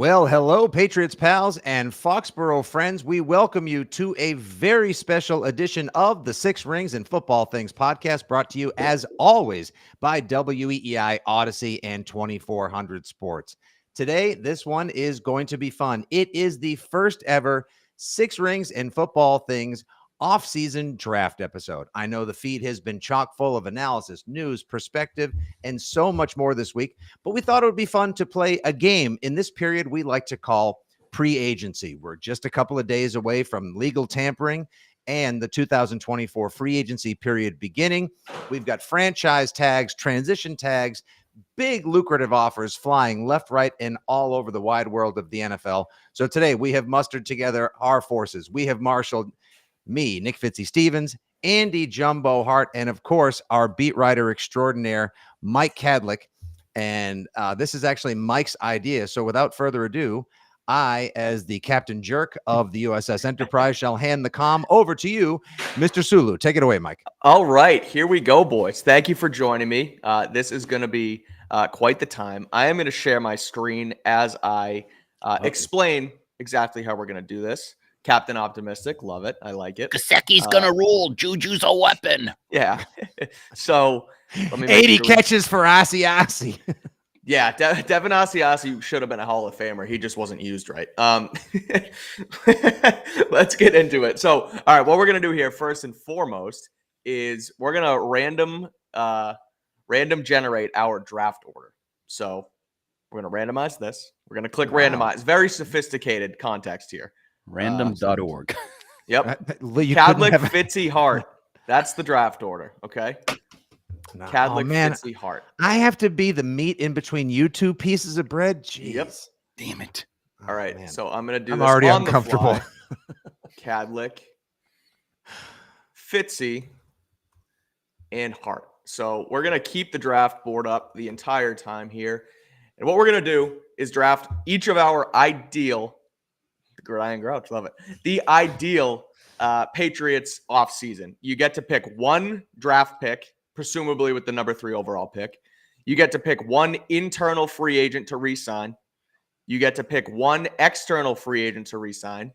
Well, hello, Patriots pals and Foxborough friends. We welcome you to a very special edition of the Six Rings and Football Things podcast, brought to you, as always, by WEEI, Odyssey, and 2400 Sports. Today, this one is going to be fun. It is the first ever Six Rings and Football Things off-season draft episode. I know the feed has been chock full of analysis, news, perspective, and so much more this week, but we thought it would be fun to play a game in this period we like to call pre-agency. We're just a couple of days away from legal tampering and the 2024 free agency period beginning. We've got franchise tags, transition tags, big lucrative offers flying left, right, and all over the wide world of the NFL. So today we have mustered together our forces. We have marshaled me, Nick Fitzy Stevens, Andy Jumbo Hart, and of course, our beat writer extraordinaire, Mike Kadlick. And this is actually Mike's idea. So without further ado, I, as the Captain Jerk of the USS Enterprise, shall hand the comm over to you, Mr. Sulu. Take it away, Mike. All right, here we go, boys. Thank you for joining me. This is going to be quite the time. I am going to share my screen as I explain exactly how we're going to do this. Captain Optimistic, love it. I like it. Kasecki's gonna rule. Juju's a weapon. Yeah. So let me 80 catches for Asiasi. Yeah, Devin Asiasi should have been a Hall of Famer. He just wasn't used right. Let's get into it. So, all right, what we're gonna do here first and foremost is we're gonna random generate our draft order. So we're gonna randomize this. We're gonna click randomize. Very sophisticated context here. Random.org. Yep. Kadlick, Fitzy, Hart. That's the draft order. Okay. No, Kadlick, Fitzy, Hart. I have to be the meat in between you two pieces of bread. Jeez. Yep. Damn it. All right. Man. So I'm gonna do. I'm this already on uncomfortable. The fly. Kadlick, Fitzy, and Hart. So we're gonna keep the draft board up the entire time here, and what we're gonna do is draft each of our ideal. The Gridiron Grouch, love it. The ideal Patriots offseason. You get to pick one draft pick, presumably with the number 3 overall pick. You get to pick one internal free agent to re-sign. You get to pick one external free agent to re-sign.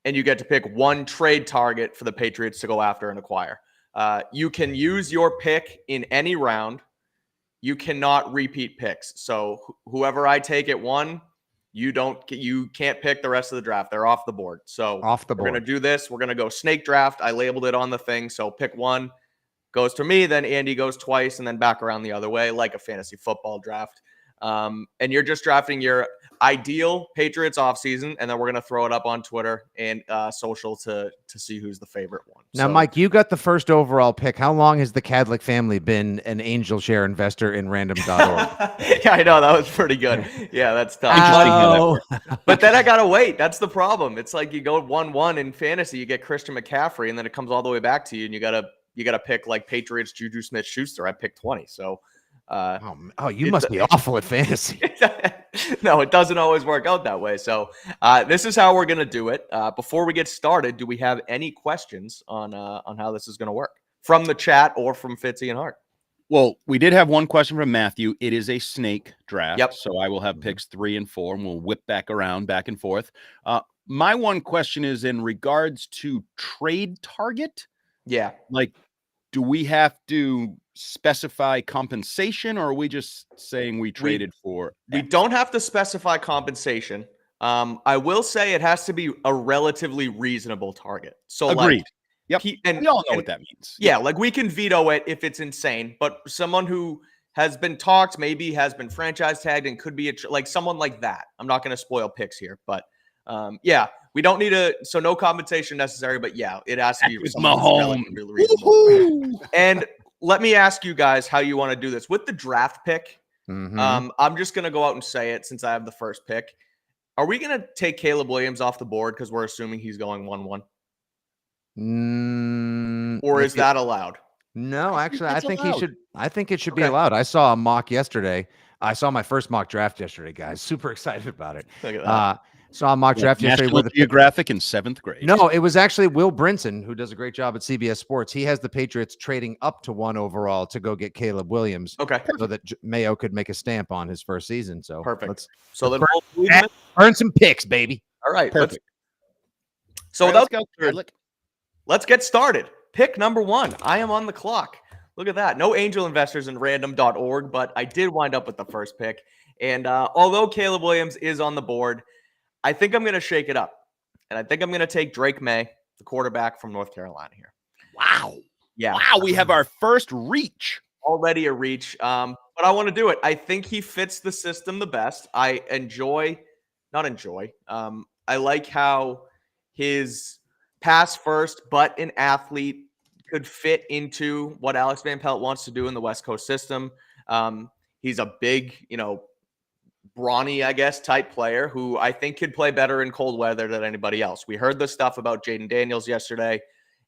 And you get to pick one trade target for the Patriots to go after and acquire. You can use your pick in any round. You cannot repeat picks. So whoever I take at 1, you can't pick the rest of the draft. They're off the board. So off the board. We're going to do this. We're going to go snake draft. I labeled it on the thing. So pick one, goes to me, then Andy goes twice, and then back around the other way, like a fantasy football draft. And you're just drafting your ideal Patriots offseason, and then we're going to throw it up on Twitter and social to see who's the favorite one. Now, Mike, you got the first overall pick. How long has the Kadlick family been an angel share investor in random.org? Yeah, I know. That was pretty good. Yeah, that's tough. But then I got to wait. That's the problem. It's like you go 1-1 in fantasy, you get Christian McCaffrey, and then it comes all the way back to you, and you got to pick like Patriots Juju Smith-Schuster. I picked 20, so you must be awful at fantasy. No, it doesn't always work out that way. So this is how we're going to do it. Before we get started, do we have any questions on how this is going to work from the chat or from Fitzy and Hart? Well, we did have one question from Matthew. It is a snake draft. Yep. So I will have picks 3 and 4, and we'll whip back and forth. My one question is in regards to trade target. Yeah. Like, do we have to specify compensation, or are we just saying we traded for X? We don't have to specify compensation. I will say it has to be a relatively reasonable target. So agreed. Like, yep. And we all know what that means. Yeah, like we can veto it if it's insane, but someone who has been talked, maybe has been franchise tagged and could be like someone like that. I'm not going to spoil picks here, but yeah, we don't need so no compensation necessary, but yeah, it has to be relatively reasonable. And let me ask you guys how you want to do this with the draft pick. Mm-hmm. I'm just going to go out and say it since I have the first pick. Are we going to take Caleb Williams off the board because we're assuming he's going 1-1? Or is that allowed? No, actually, I think allowed. he should. I think it should be allowed. I saw a mock yesterday. I saw my first mock draft yesterday, guys. Super excited about it. Look at that. Saw a mock draft yesterday National where the Geographic in 7th grade. No, it was actually Will Brinson, who does a great job at CBS Sports. He has the Patriots trading up to 1 overall to go get Caleb Williams. Okay. So that Mayo could make a stamp on his first season. So Perfect. So then earn some picks, baby. All right. Perfect. So All right, without let's go. let's get started. Pick number 1. I am on the clock. Look at that. No angel investors in random.org, but I did wind up with the first pick. And although Caleb Williams is on the board, I think I'm going to shake it up. And I think I'm going to take Drake May, the quarterback from North Carolina here. Wow. Yeah. Wow, we have our first reach. Already a reach. But I want to do it. I think he fits the system the best. I like how his pass first, but an athlete could fit into what Alex Van Pelt wants to do in the West Coast system. He's a big, brawny, I guess, type player who I think could play better in cold weather than anybody else. We heard the stuff about Jaden Daniels yesterday,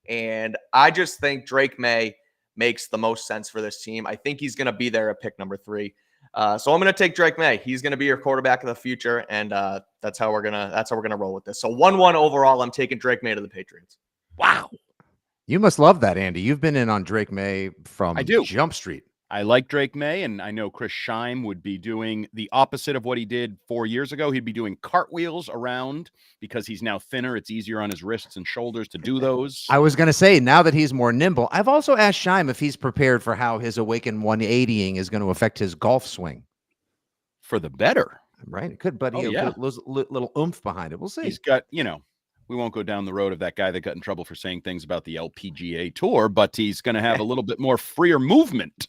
and I just think Drake May makes the most sense for this team. I think he's going to be there at pick number 3. So I'm going to take Drake May. He's going to be your quarterback of the future, and that's how we're gonna roll with this. So 1-1 overall. I'm taking Drake May to the Patriots. Wow. You must love that, Andy. You've been in on Drake May from I do. Jump Street. I like Drake May, and I know Chris Scheim would be doing the opposite of what he did 4 years ago. He'd be doing cartwheels around because he's now thinner. It's easier on his wrists and shoulders to do those. I was going to say, now that he's more nimble, I've also asked Scheim if he's prepared for how his Awaken 180ing is going to affect his golf swing. For the better. Right? It could, but Oh, he'll yeah. put a little oomph behind it. We'll see. He's got, we won't go down the road of that guy that got in trouble for saying things about the LPGA tour, but he's going to have a little bit more freer movement.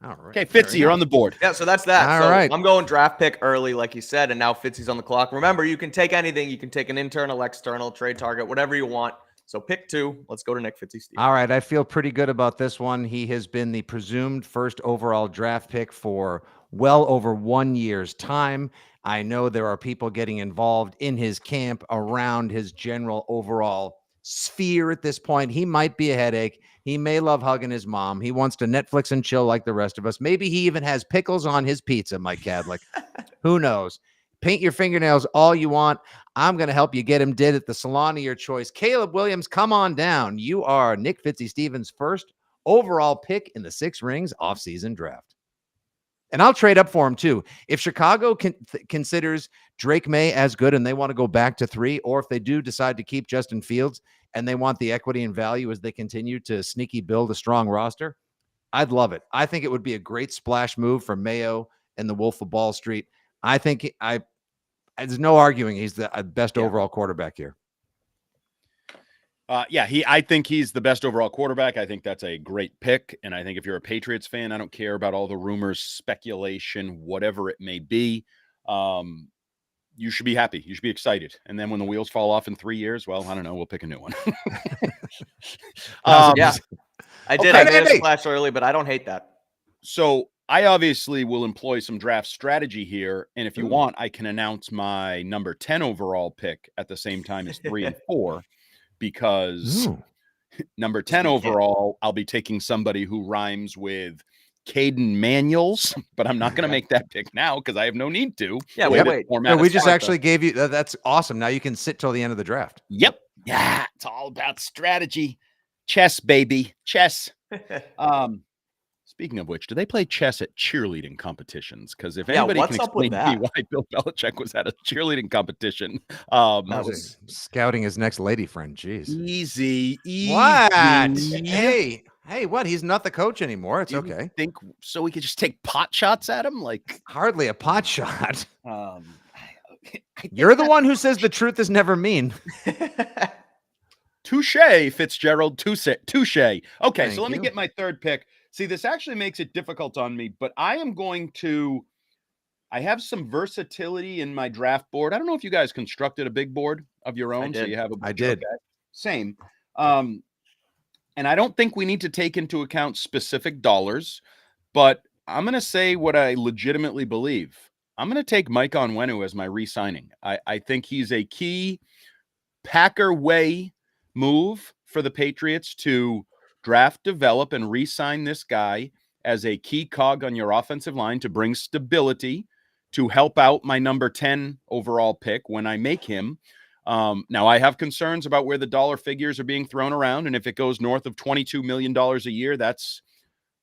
All right. Okay, Fitzy, you're on the board. Yeah, so that's that. All so right. I'm going draft pick early, like you said, and now Fitzy's on the clock. Remember, you can take anything. You can take an internal, external, trade target, whatever you want. So pick 2. Let's go to Nick Fitzy. Steve. All right. I feel pretty good about this one. He has been the presumed first overall draft pick for well over 1 year's time. I know there are people getting involved in his camp around his general overall sphere at this point. He might be a headache. He may love hugging his mom. He wants to Netflix and chill like the rest of us. Maybe he even has pickles on his pizza, Mike Kadlick. Who knows? Paint your fingernails all you want. I'm going to help you get him did at the salon of your choice. Caleb Williams, come on down. You are Nick Fitzy Stevens' first overall pick in the Six Rings offseason draft. And I'll trade up for him too. If Chicago considers Drake May as good and they want to go back to 3, or if they do decide to keep Justin Fields and they want the equity and value as they continue to sneaky build a strong roster, I'd love it. I think it would be a great splash move for Mayo and the Wolf of Ball Street. I think there's no arguing he's the best overall quarterback here. I think he's the best overall quarterback. I think that's a great pick. And I think if you're a Patriots fan, I don't care about all the rumors, speculation, whatever it may be. You should be happy. You should be excited. And then when the wheels fall off in 3 years, well, I don't know. We'll pick a new one. Yeah, I did. Okay, I made a splash early, but I don't hate that. So I obviously will employ some draft strategy here. And if you want, I can announce my number 10 overall pick at the same time as 3 and 4. Because number 10 overall, I'll be taking somebody who rhymes with Caden Manuels, but I'm not going to make that pick now because I have no need to. Yeah, wait. No, we just actually gave you that's awesome. Now you can sit till the end of the draft. Yep. Yeah, it's all about strategy. Chess, baby. Chess. Speaking of which, do they play chess at cheerleading competitions? Because if anybody can explain to me why Bill Belichick was at a cheerleading competition, that was scouting his next lady friend. Jeez, easy. What? Hey, what? He's not the coach anymore. It's okay. Think so? We could just take pot shots at him, like hardly a pot shot. You're the one who says the truth is never mean. Touche, Fitzgerald. Touche. Okay, so let me get my third pick. See, this actually makes it difficult on me, but I have some versatility in my draft board. I don't know if you guys constructed a big board of your own. So you have I did. Okay. Same. And I don't think we need to take into account specific dollars, but I'm going to say what I legitimately believe. I'm going to take Mike Onwenu as my re-signing. I think he's a key Packer way move for the Patriots to draft, develop, and re-sign this guy as a key cog on your offensive line to bring stability, to help out my number 10 overall pick when I make him. Now, I have concerns about where the dollar figures are being thrown around, and if it goes north of $22 million a year, that's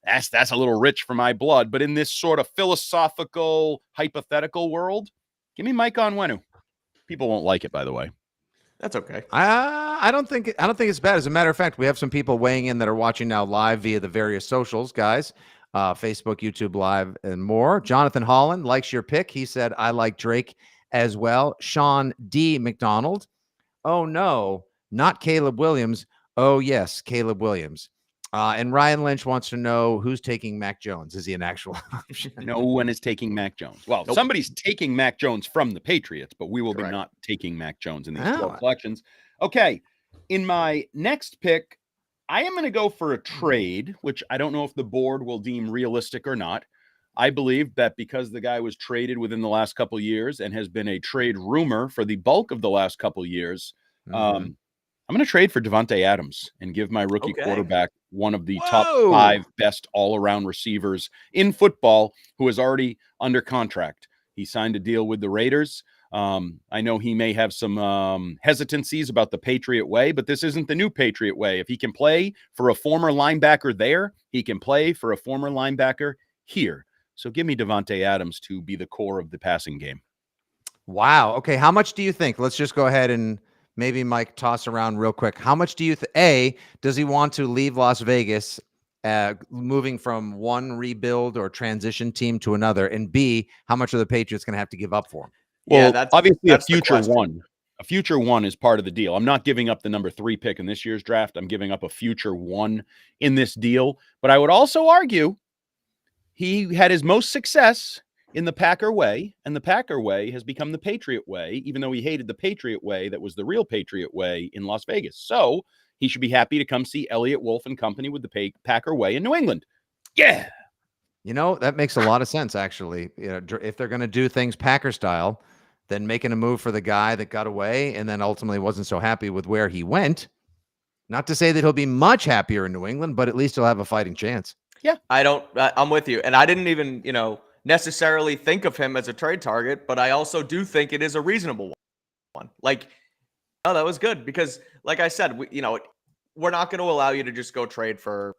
a little rich for my blood. But in this sort of philosophical, hypothetical world, give me Mike Onwenu. People won't like it, by the way. That's okay. I don't think it's bad. As a matter of fact, we have some people weighing in that are watching now live via the various socials, guys, Facebook, YouTube Live, and more. Jonathan Holland likes your pick. He said, I like Drake as well. Sean D. McDonald. Oh, no, not Caleb Williams. Oh, yes, Caleb Williams. And Ryan Lynch wants to know who's taking Mac Jones. Is he an actual option? No one is taking Mac Jones. Well, Nope. Somebody's taking Mac Jones from the Patriots, but we will Correct. be not taking Mac Jones in these Oh. 12 selections. Okay, in my next pick, I am going to go for a trade, which I don't know if the board will deem realistic or not. I believe that because the guy was traded within the last couple of years and has been a trade rumor for the bulk of the last couple of years, I'm going to trade for Devontae Adams and give my rookie quarterback one of the top 5 best all-around receivers in football who is already under contract. He signed a deal with the Raiders. I know he may have some hesitancies about the Patriot way, but this isn't the new Patriot way. If he can play for a former linebacker there, he can play for a former linebacker here. So give me Devontae Adams to be the core of the passing game. Wow. Okay. How much do you think? Let's just go ahead and maybe Mike toss around real quick. How much do you does he want to leave Las Vegas, moving from one rebuild or transition team to another? And B, how much are the Patriots going to have to give up for him? Well, that's obviously a future one. A future one is part of the deal. I'm not giving up the number 3 pick in this year's draft. I'm giving up a future one in this deal. But I would also argue he had his most success in the Packer way, and the Packer way has become the Patriot way, even though he hated the Patriot way that was the real Patriot way in Las Vegas. So he should be happy to come see Elliott Wolf and company with the Packer way in New England. Yeah. You know, that makes a lot of sense, actually. You know, if they're going to do things Packer style, then making a move for the guy that got away and then ultimately wasn't so happy with where he went. Not to say that he'll be much happier in New England, but at least he'll have a fighting chance. Yeah. I'm with you. And I didn't even, necessarily think of him as a trade target, but I also do think it is a reasonable one. Like, oh, that was good because, like I said, we're not going to allow you to just go trade for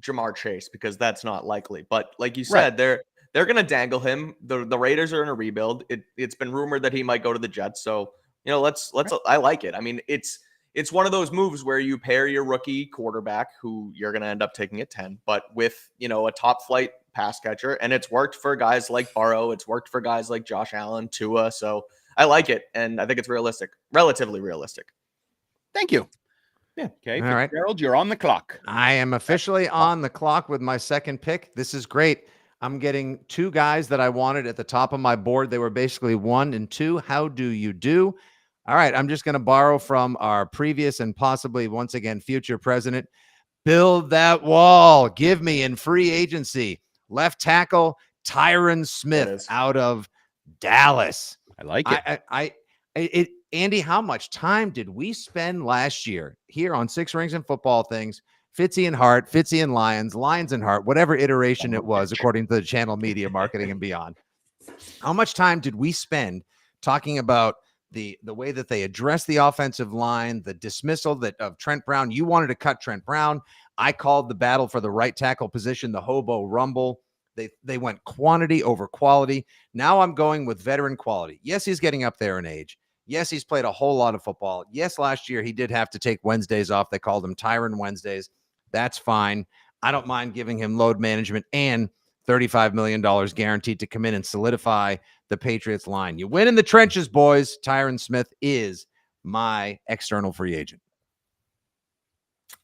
Jamar Chase because that's not likely. But like you said, they're going to dangle him. The Raiders are in a rebuild. It's been rumored that he might go to the Jets. So let's. I like it. I mean, it's one of those moves where you pair your rookie quarterback, who you're going to end up taking at 10, but with a top flight pass catcher, and it's worked for guys like Burrow. It's worked for guys like Josh Allen, Tua. So I like it, and I think it's relatively realistic. Thank you. Yeah. Okay. All right, Gerald, you're on the clock. I am officially on the clock with my second pick. This is great. I'm getting 2 guys that I wanted at the top of my board. They were basically 1 and 2. How do you do? All right. I'm just going to borrow from our previous and possibly once again future president. Build that wall. Give me in free agency left tackle Tyron Smith out of Dallas. I like it. Andy, how much time did we spend last year here on Six Rings and Football Things? Fitzy and Hart, Fitzy and Lions, Lions and Hart, whatever iteration it was, according to the channel media marketing and beyond. How much time did we spend talking about the way that they addressed the offensive line, the dismissal of Trent Brown? You wanted to cut Trent Brown. I called the battle for the right tackle position the Hobo Rumble. They went quantity over quality. Now I'm going with veteran quality. Yes, he's getting up there in age. Yes, he's played a whole lot of football. Yes, last year he did have to take Wednesdays off. They called him Tyron Wednesdays. That's fine. I don't mind giving him load management and $35 million guaranteed to come in and solidify the Patriots line. You win in the trenches, boys. Tyron Smith is my external free agent.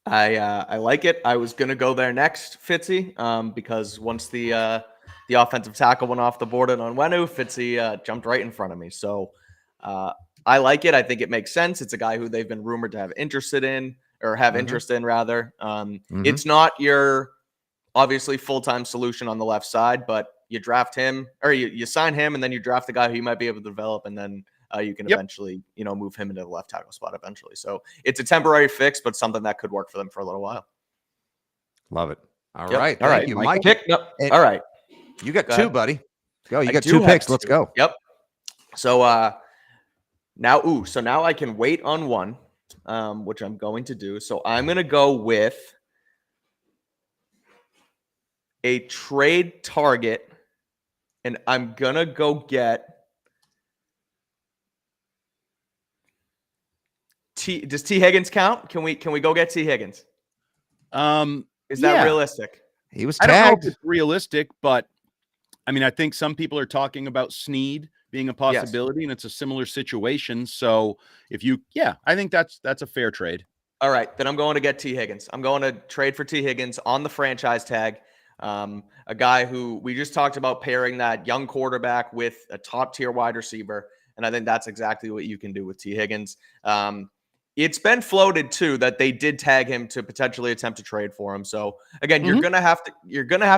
I like it. I was going to go there next, Fitzy, because once the offensive tackle went off the board on Onwenu, Fitzy jumped right in front of me. So I like it. I think it makes sense. It's a guy who they've been rumored to have interest in, rather. It's not your obviously full-time solution on the left side, but you draft him or you sign him and then you draft the guy who you might be able to develop, and then you can eventually, move him into the left tackle spot eventually. So it's a temporary fix, but something that could work for them for a little while. Love it. All right. All right. You, Mike. All right. You got 2, ahead, buddy. Go. You I got do 2 have picks. Let's 2. go. Yep. So now I can wait on one, which I'm going to do. So I'm going to go with a trade target, and I'm going to go get Does T Higgins count? Can we go get T Higgins? Is that realistic? He was I don't know if tagged. it's realistic, but I mean, I think some people are talking about Snead being a possibility, and it's a similar situation. So if you, I think that's a fair trade. All right, then I'm going to get T Higgins. I'm going to trade for T Higgins on the franchise tag. A guy who we just talked about pairing that young quarterback with a top tier wide receiver. And I think that's exactly what you can do with T Higgins. It's been floated too that they did tag him to potentially attempt to trade for him. So again, you're gonna have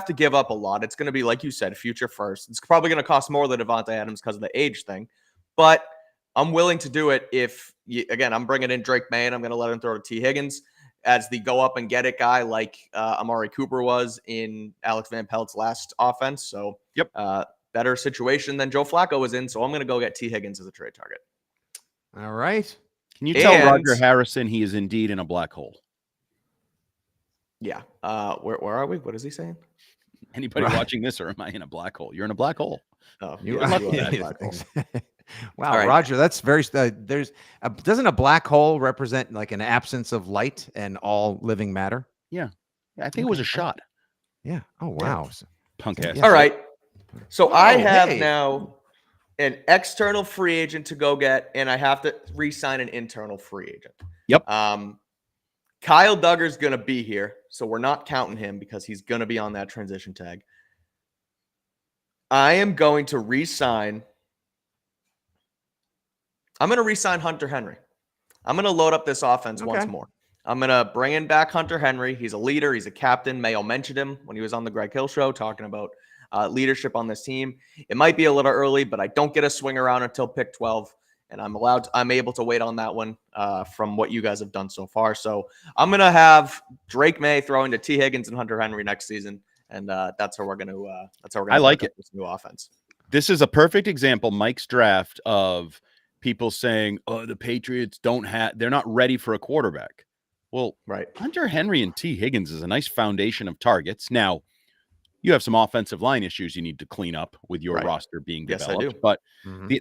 to give up a lot. It's gonna be, like you said, future first. It's probably gonna cost more than Devontae Adams because of the age thing, but I'm willing to do it if again I'm bringing in Drake May and I'm gonna let him throw to T Higgins as the go up and get it guy, like Amari Cooper was in Alex Van Pelt's last offense. So better situation than Joe Flacco was in. So I'm gonna go get T Higgins as a trade target. All right. Can you tell Roger Harrison he is indeed in a black hole? Yeah. Where are we? What is he saying? Anybody watching this, or am I in a black hole? You're in a black hole. Oh, you are are. Wow, right. Roger, that's very. Doesn't a black hole represent like an absence of light and all living matter? Yeah, I think it was a shot. Yeah. Oh wow. Yeah. Punk ass. All right. So I have now an external free agent to go get, and I have to re-sign an internal free agent. Yep. Kyle Duggar's going to be here, so we're not counting him because he's going to be on that transition tag. I am going to re-sign. I'm going to re-sign Hunter Henry. I'm going to load up this offense once more. I'm going to bring in back Hunter Henry. He's a leader. He's a captain. Mayo mentioned him when he was on the Greg Hill show talking about leadership on this team. It might be a little early, but I don't get a swing around until pick 12, and I'm able to wait on that one from what you guys have done so far. So I'm going to have Drake May throwing to T Higgins and Hunter Henry next season, and that's how we're going to I like it. This new offense. This is a perfect example, Mike's draft, of people saying, "Oh, the Patriots they're not ready for a quarterback." Well, right. Hunter Henry and T Higgins is a nice foundation of targets. Now, you have some offensive line issues you need to clean up with your roster being developed. Yes, I do. But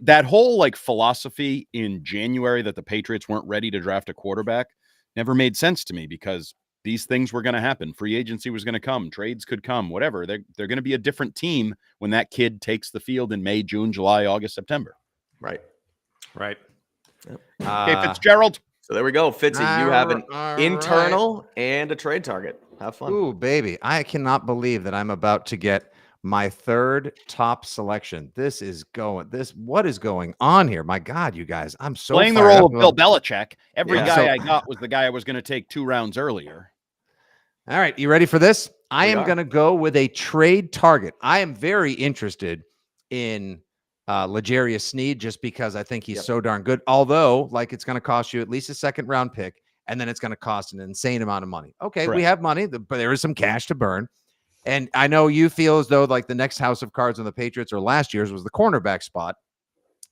that whole like philosophy in January that the Patriots weren't ready to draft a quarterback never made sense to me, because these things were going to happen. Free agency was going to come. Trades could come, whatever. They're going to be a different team when that kid takes the field in May, June, July, August, September. Right. Yep. Okay, Fitzgerald. So there we go. Fitzy, you have an internal and a trade target. Have fun. Ooh, baby. I cannot believe that I'm about to get my third top selection. What is going on here? My God, you guys, I'm so playing the role of Bill Belichick. Every guy I got was the guy I was going to take 2 rounds earlier. All right, you ready for this? I am going to go with a trade target. I am very interested in L'Jarius Sneed, just because I think he's so darn good. Although, like, it's going to cost you at least a 2nd round pick, and then it's going to cost an insane amount of money. Okay, we have money, but there is some cash to burn. And I know you feel as though like the next house of cards on the Patriots, or last year's, was the cornerback spot.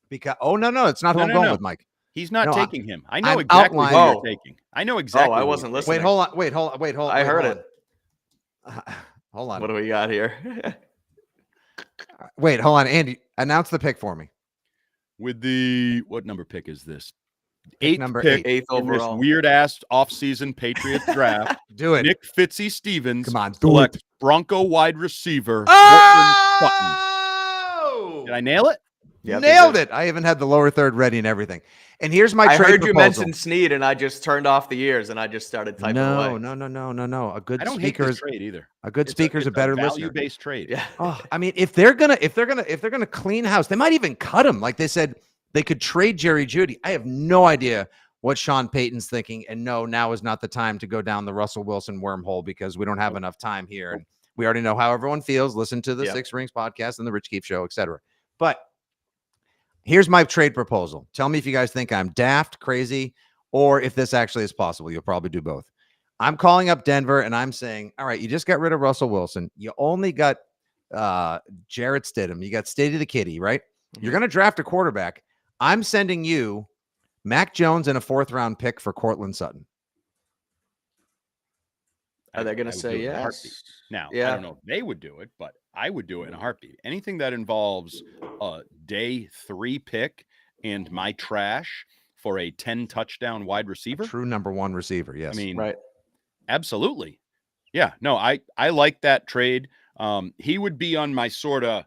Because it's not who I'm going with, Mike. He's not taking him. I know exactly who you're taking. I know exactly. I wasn't listening. Wait, hold on. I heard it. Hold on. What do we got here? Wait, hold on, Andy. Announce the pick for me. With what number pick is this? Number 8. 8th overall. This weird ass offseason Patriots draft. Do it. Nick Fitzy Stevens. Come on, select Bronco wide receiver. Oh! Did I nail it? Yeah, nailed it. I even had the lower third ready and everything. And here's my trade proposal. I heard you mention Snead, and I just turned off the ears and I just started typing away. No. A good I don't speaker hate this trade either. A good speaker is a better listener. Value-based trade. Yeah. Oh, I mean, if they're gonna clean house, they might even cut him. Like they said, they could trade Jerry Jeudy. I have no idea what Sean Payton's thinking. And no, now is not the time to go down the Russell Wilson wormhole, because we don't have enough time here. And we already know how everyone feels. Listen to the Six Rings podcast and the Rich Keefe show, etc. But here's my trade proposal. Tell me if you guys think I'm daft, crazy, or if this actually is possible. You'll probably do both. I'm calling up Denver and I'm saying, all right, you just got rid of Russell Wilson. You only got Jarrett Stidham. You got Stiddy the Kitty, right? You're going to draft a quarterback. I'm sending you Mac Jones and a 4th-round pick for Cortland Sutton. Are they going to say yes? yes? Now, Yeah. I don't know if they would do it, but I would do it in a heartbeat. Anything that involves a day 3 pick and my trash for a 10 touchdown wide receiver. True number 1 receiver. Yes. I mean, right. Absolutely. Yeah, no, I like that trade. He would be on my sort of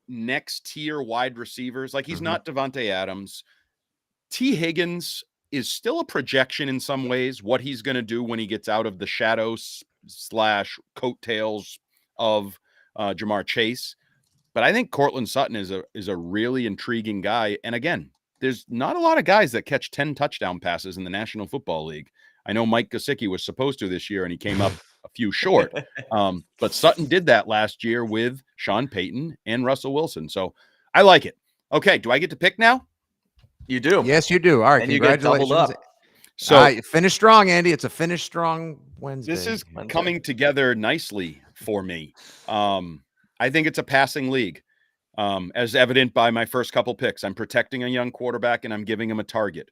next tier wide receivers. Like he's not Devontae Adams. T. Higgins is still a projection in some ways, what he's going to do when he gets out of the shadows / coattails of Jamar Chase. But I think Cortland Sutton is a really intriguing guy. And again, there's not a lot of guys that catch 10 touchdown passes in the National Football League. I know Mike Gesicki was supposed to this year, and he came up a few short. But Sutton did that last year with Sean Payton and Russell Wilson. So I like it. Okay, do I get to pick now? You do. Yes, you do. All right, and you get doubled up. So finish strong, Andy. It's a finish strong Wednesday. This is coming together nicely for me. I think it's a passing league, as evident by my first couple picks. I'm protecting a young quarterback, and I'm giving him a target.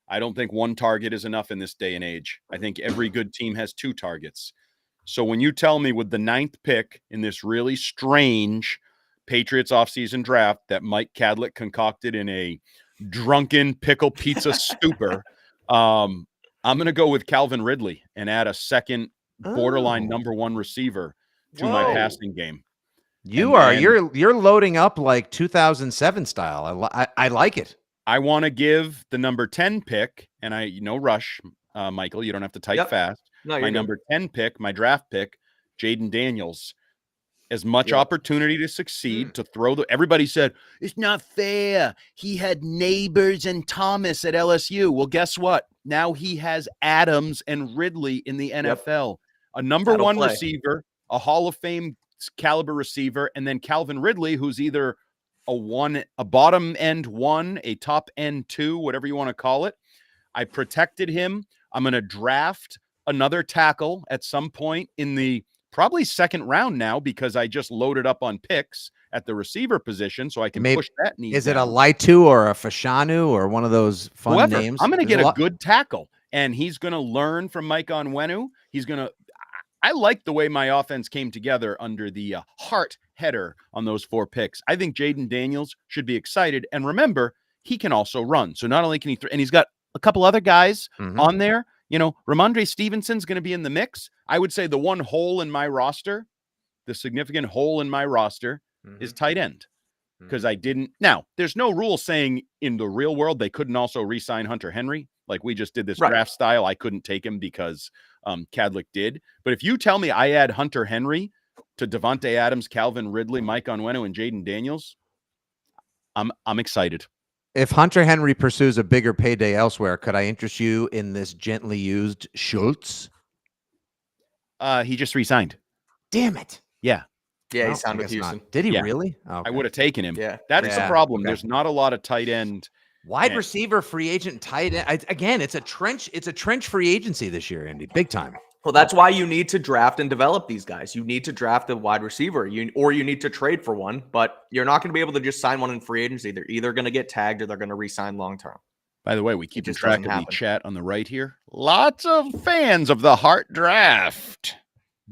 I don't think one target is enough in this day and age. I think every good team has 2 targets. So when you tell me with the 9th pick in this really strange Patriots offseason draft that Mike Kadlick concocted in a drunken pickle pizza stupor, I'm going to go with Calvin Ridley and add a second borderline number 1 receiver to my passing game. You're loading up like 2007 style. I like it. I want to give the number 10 pick, and rush, Michael. You don't have to type fast. No, my number 10 pick, my draft pick, Jaden Daniels, as much opportunity to succeed, to throw everybody said, it's not fair. He had Neighbors and Thomas at LSU. Well, guess what? Now he has Adams and Ridley in the NFL. A number 1 receiver, a Hall of Fame caliber receiver, and then Calvin Ridley, who's either a bottom end 1, a top end 2, whatever you want to call it. I protected him. I'm going to draft another tackle at some point in the probably 2nd round now, because I just loaded up on picks at the receiver position, so I can push that need. Is it a Laitu or a Fashanu or one of those fun names? I'm going to get a good tackle, and he's going to learn from Mike Onwenu. I like the way my offense came together under the Hart header on those 4 picks. I think Jaden Daniels should be excited. And remember, he can also run. So not only can he and he's got a couple other guys on there. Ramondre Stevenson's going to be in the mix. I would say the one hole in my roster, the significant hole in my roster, is tight end. Because I didn't. Now, there's no rule saying in the real world they couldn't also re-sign Hunter Henry. Like we just did this draft style. I couldn't take him because Kadlick did. But if you tell me I add Hunter Henry to Devontae Adams, Calvin Ridley, Mike Onwenu, and Jaden Daniels, I'm excited. If Hunter Henry pursues a bigger payday elsewhere, could I interest you in this gently used Schultz? He just re-signed. Damn it. Yeah. Yeah, he signed with Houston. Did he really? Okay. I would have taken him. Yeah. That's the problem. Okay. There's not a lot of tight end. Wide receiver, free agent, tight end. Again, it's a trench free agency this year, Andy. Big time. Well, that's why you need to draft and develop these guys. You need to draft a wide receiver, or you need to trade for one, but you're not going to be able to just sign one in free agency. They're either going to get tagged or they're going to re-sign long-term. By the way, we keep track of the chat on the right here. Lots of fans of the Hart draft.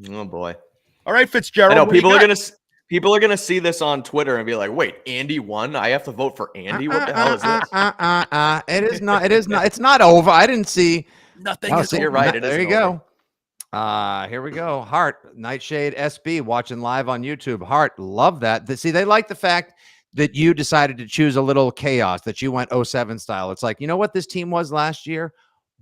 Oh, boy. All right, Fitzgerald. I know people are gonna see this on Twitter and be like, "Wait, Andy won? I have to vote for Andy? What the hell is this?" It is not. It is not. It's not over. I didn't see nothing. You're right. There you go. Here we go. Hart, Nightshade SB watching live on YouTube. Hart, love that. See, they like the fact that you decided to choose a little chaos, that you went 07 style. It's like, you know what this team was last year?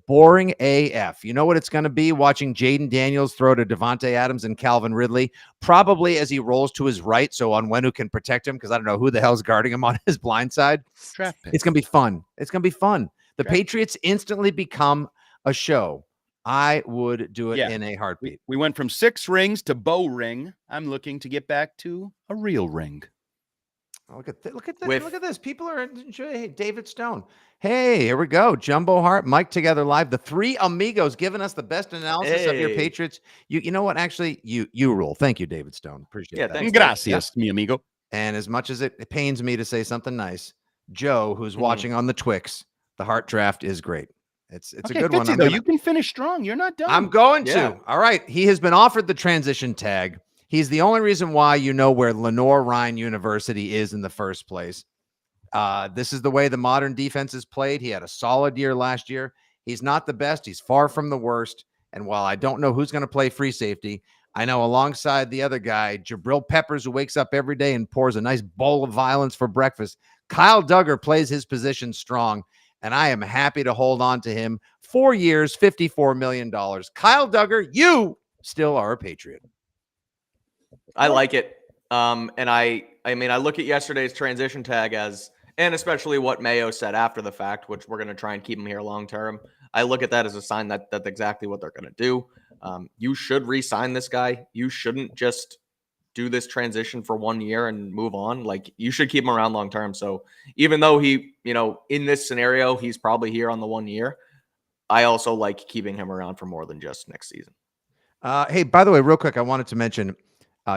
Boring AF. You know what it's going to be? Watching Jaden Daniels throw to Devontae Adams and Calvin Ridley, probably as he rolls to his right, so Onwenu can protect him, because I don't know who the hell's guarding him on his blind side. It's going to be fun. It's going to be fun. The Patriots instantly become a show. I would do it in a heartbeat. We went from 6 rings to bow ring. I'm looking to get back to a real ring. Look at look at With- look at this. People are enjoying. Hey, David Stone. Hey, here we go. Jumbo Hart, Mike together live. The three amigos giving us the best analysis of your Hey. Patriots. You know what? Actually, you rule. Thank you, David Stone. Appreciate Yeah, that. thanks. Gracias, mi amigo. And as much as it pains me to say something nice, Joe, who's Mhm. watching on the Twix, the Hart draft is great. It's Okay, a good one. Fitzy, though, you can finish strong. You're not done. I'm going Yeah. to. All right. He has been offered the transition tag. He's the only reason why you know where Lenore Ryan University is in the first place. This is the way the modern defense is played. He had a solid year last year. He's not the best. He's far from the worst. And while I don't know who's going to play free safety, I know alongside the other guy, Jabril Peppers, who wakes up every day and pours a nice bowl of violence for breakfast, Kyle Duggar plays his position strong. And I am happy to hold on to him. 4 years, $54 million. Kyle Duggar, you still are a Patriot. I like it. And I mean, I look at yesterday's transition tag and especially what Mayo said after the fact, which we're going to try and keep him here long term. I look at that as a sign that that's exactly what they're going to do. You should re-sign this guy. You shouldn't just do this transition for 1 year and move on. Like, you should keep him around long term. So even though he, in this scenario, he's probably here on the 1 year, I also like keeping him around for more than just next season. Hey, by the way, real quick, I wanted to mention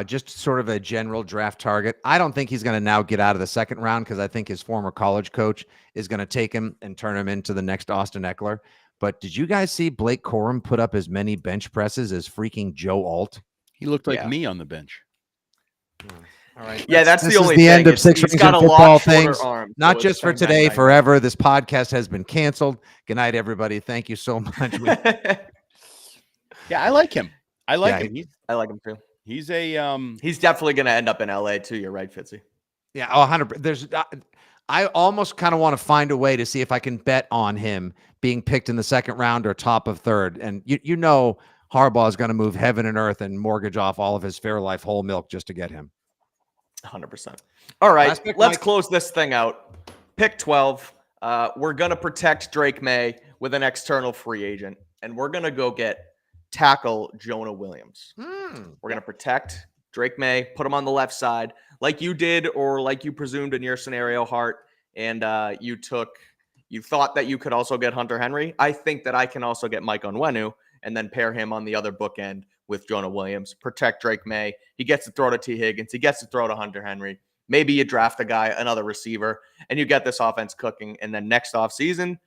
just sort of a general draft target. I don't think he's going to now get out of the second round because I think his former college coach is going to take him and turn him into the next Austin Eckler. But did you guys see Blake Corum put up as many bench presses as freaking Joe Alt? He looked like Yeah. me on the bench. All right. Yeah, that's this the only is the thing. end of Six He's Rings got and a lot Football shorter things. arms, Not so just it's for bang, today, bang, bang. forever. This podcast has been canceled. Good night, everybody. Thank you so much. Yeah, I like him. I like Yeah, him. I like him too. He's a He's definitely going to end up in LA too. You're right, Fitzy. Yeah, 100. There's, I almost kind of want to find a way to see if I can bet on him being picked in the second round or top of third. And you know, Harbaugh is going to move heaven and earth and mortgage off all of his Fairlife whole milk just to get him. 100%. All right, Last pick, let's Mike. close this thing out. Pick 12. We're going to protect Drake May with an external free agent, and we're going to go get tackle Jonah Williams. We're going to protect Drake May, put him on the left side like you did or like you presumed in your scenario, Hart, and you thought that you could also get Hunter Henry. I think that I can also get Mike Onwenu and then pair him on the other bookend with Jonah Williams, protect Drake May. He gets to throw to T. Higgins. He gets to throw to Hunter Henry. Maybe you draft a guy, another receiver, and you get this offense cooking. And then next offseason,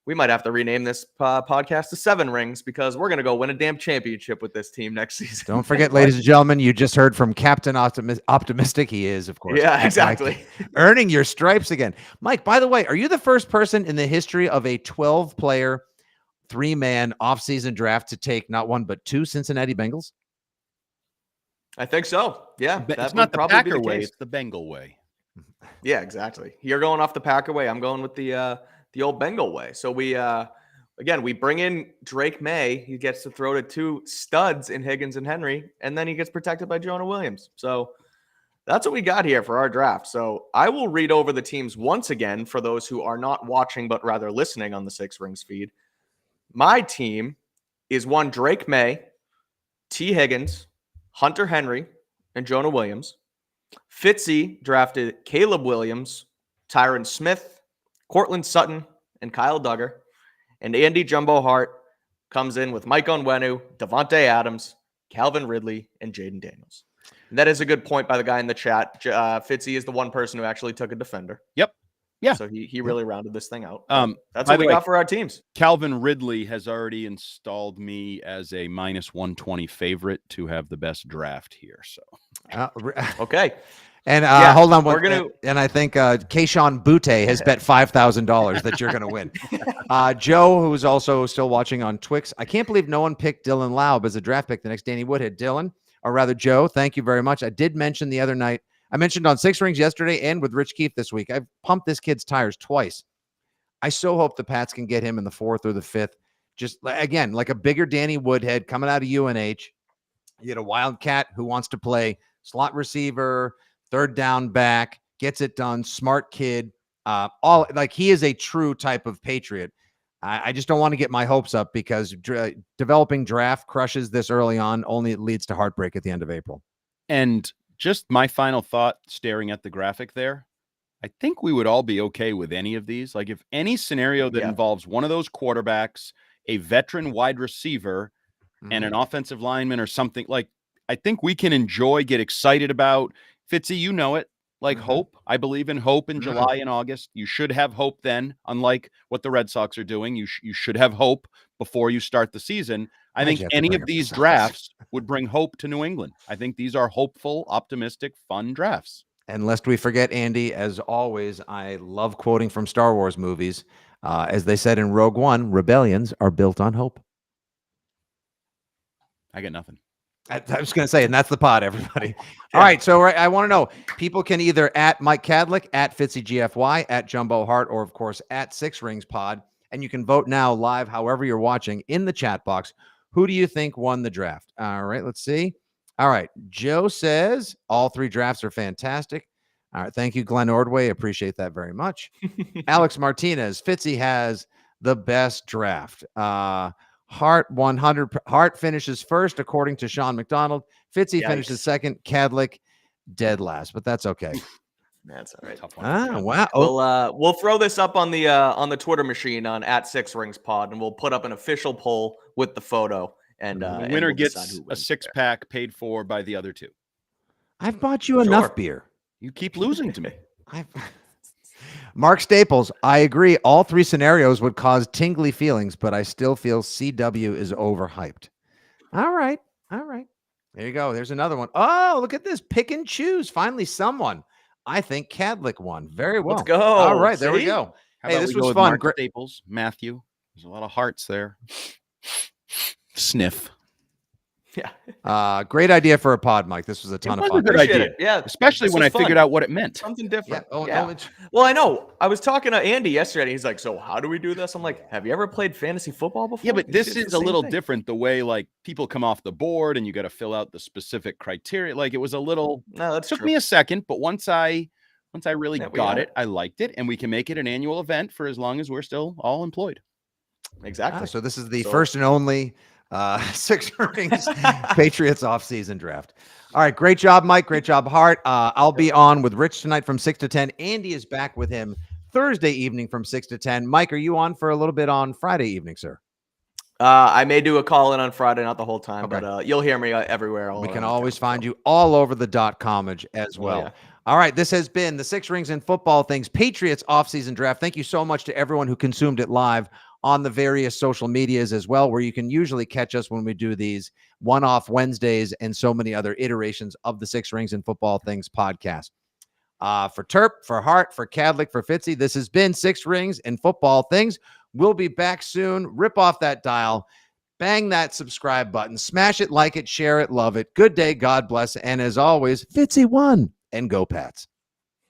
we might have to rename this podcast to 7 Rings because we're going to go win a damn championship with this team next season. Don't forget, ladies and gentlemen, you just heard from Captain Optimistic. He is, of course. Yeah, Mike, exactly. earning your stripes again. Mike, by the way, are you the first person in the history of a 12-player, 3-man offseason draft to take not one but 2 Cincinnati Bengals? I think so. Yeah. it's not the Packer way, it's the Bengal way. Yeah, exactly. You're going off the Packer way. I'm going with the old Bengal way. So we bring in Drake May. He gets to throw to 2 studs in Higgins and Henry, and then he gets protected by Jonah Williams. So that's what we got here for our draft. So I will read over the teams once again for those who are not watching but rather listening on the 6 Rings feed. My team is one Drake May, T. Higgins, Hunter Henry, and Jonah Williams. Fitzy drafted Caleb Williams, Tyron Smith, Cortland Sutton, and Kyle Duggar. And Andy Jumbo Hart comes in with Mike Onwenu, Devontae Adams, Calvin Ridley, and Jaden Daniels. And that is a good point by the guy in the chat. Fitzy is the one person who actually took a defender. Yep. Yeah. So he really rounded this thing out. That's by what the we way, got for our teams. Calvin Ridley has already installed me as a -120 favorite to have the best draft here. So Okay. And Yeah, hold on, we're gonna- and I think Keyshawn Butte has bet $5,000 that you're going to win. Joe, who's also still watching on Twix, I can't believe no one picked Dylan Laub as a draft pick the next Danny Woodhead. Dylan, or rather Joe, thank you very much. I did mention the other night. I mentioned on 6 Rings yesterday and with Rich Keefe this week. I've pumped this kid's tires twice. I so hope the Pats can get him in the 4th or the 5th. Just again, like a bigger Danny Woodhead coming out of UNH. You get a Wildcat who wants to play slot receiver, third down back, gets it done, smart kid. All like he is a true type of Patriot. I just don't want to get my hopes up because developing draft crushes this early on only leads to heartbreak at the end of April. And just my final thought staring at the graphic there. I think we would all be okay with any of these. Like if any scenario that involves one of those quarterbacks, a veteran wide receiver, and an offensive lineman or something, like I think we can enjoy, get excited about. Fitzy, you know it. Like hope. I believe in hope in July and August. You should have hope then, unlike what the Red Sox are doing. You should have hope before you start the season. I think any of these drafts would bring hope to New England. I think these are hopeful, optimistic, fun drafts. And lest we forget, Andy, as always, I love quoting from Star Wars movies. As they said in Rogue One, rebellions are built on hope. I got nothing. I was going to say, and that's the pod, everybody. All right, so I want to know, people can either at Mike Kadlick, at FitzyGFY, at Jumbo Hart, or of course at Six Rings Pod, and you can vote now live, however you're watching, in the chat box. Who do you think won the draft? All right, let's see. All right, Joe says all three drafts are fantastic. All right, thank you, Glenn Ordway. Appreciate that very much. Alex Martinez, Fitzy has the best draft. Hart 100. Hart finishes first, according to Sean McDonald. Fitzy finishes second. Kadlick dead last, but that's okay. That's all right. Tough one. Wow. We'll throw this up on the Twitter machine on at Six Rings Pod, and we'll put up an official poll with the photo. And the winner gets a six-pack paid for by the other two. I've bought you enough beer. You keep losing to me. Mark Staples, I agree. All three scenarios would cause tingly feelings, but I still feel CW is overhyped. All right. There you go. There's another one. Oh, look at this. Pick and choose. Finally, someone. I think Kadlick won. Very well. Let's go. All right. There we go. Hey, this was fun. Mark Staples, Matthew. There's a lot of hearts there. Sniff. Yeah. Great idea for a pod, Mike. This was a ton of fun. A good idea. Yeah. especially when I figured out what it meant. Something different. Yeah. Well, I know. I was talking to Andy yesterday. He's like, "So how do we do this?" I'm like, "Have you ever played fantasy football before?" Yeah, but this is a little different. The way like people come off the board and you got to fill out the specific criteria. Like it was a little. No, that took me a second, but once I really got it, I liked it, and we can make it an annual event for as long as we're still all employed. Exactly. So this is the first and only Six Rings Patriots offseason draft. All right. Great job, Mike. Great job, Hart. I'll be on with Rich tonight from 6 to 10. Andy is back with him Thursday evening from 6 to 10. Mike, are you on for a little bit on Friday evening, sir? I may do a call in on Friday, not the whole time, but you'll hear me everywhere. We can always find you all over the .comage as well. Yeah. All right. This has been the Six Rings and Football Things Patriots offseason draft. Thank you so much to everyone who consumed it live on the various social medias as well, where you can usually catch us when we do these one-off Wednesdays and so many other iterations of the Six Rings and Football Things podcast. For Terp, for Hart, for Kadlick, for Fitzy, this has been Six Rings and Football Things. We'll be back soon. Rip off that dial. Bang that subscribe button. Smash it, like it, share it, love it. Good day. God bless. And as always, Fitzy won. And go Pats.